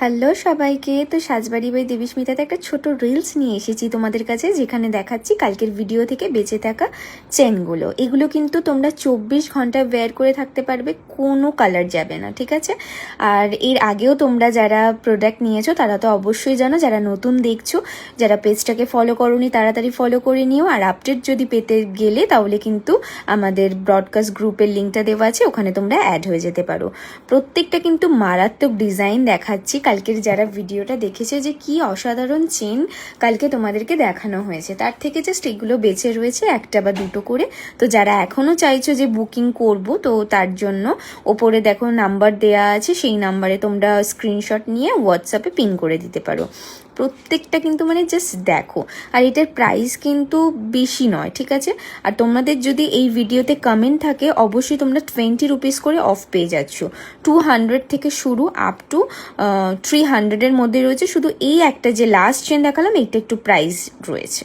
Hello সবাইকে। তো Sajbari by দেবীস্মিতাতে একটা ছোট রিলস নিয়ে এসেছি তোমাদের কাছে, যেখানে দেখাচ্ছি কালকের ভিডিও থেকে বেঁচে থাকা চেনগুলো। এগুলো কিন্তু তোমরা 24 ঘন্টা ওয়্যার করে থাকতে পারবে, কোনো কালার যাবে না, ঠিক আছে? আর এর আগেও তোমরা যারা প্রোডাক্ট নিয়েছো তারা তো অবশ্যই জানো, যারা নতুন দেখছো, যারা পেজটাকে ফলো করোনি তাড়াতাড়ি ফলো করে নিও। আর আপডেট যদি পেতে গেলে তাহলে কিন্তু আমাদের ব্রডকাস্ট গ্রুপের লিঙ্কটা দেওয়া আছে, ওখানে তোমরা অ্যাড হয়ে যেতে পারো। প্রত্যেকটা কিন্তু মারাত্মক ডিজাইন দেখাচ্ছি। কালকের যারা ভিডিওটা দেখেছে যে কি অসাধারণ চেন কালকে তোমাদেরকে দেখানো হয়েছে, তার থেকে জাস্ট এগুলো বেঁচে রয়েছে একটা বা দুটো করে। তো যারা এখনও চাইছো যে বুকিং করব, তো তার জন্য ওপরে দেখো নাম্বার দেয়া আছে, সেই নাম্বারে তোমরা স্ক্রিনশট নিয়ে হোয়াটসঅ্যাপে পিন করে দিতে পারো। প্রত্যেকটা কিন্তু মানে জাস্ট দেখো। আর এটার প্রাইস কিন্তু বেশি নয়, ঠিক আছে? আর তোমাদের যদি এই ভিডিওতে কমেন্ট থাকে, অবশ্যই তোমরা 20 রুপিস করে অফ পেয়ে যাচ্ছ। 200 থেকে শুরু আপ টু 300-এর মধ্যে রয়েছে। শুধু এই একটা যে লাস্ট চেন দেখালাম, এইটা একটু প্রাইস রয়েছে।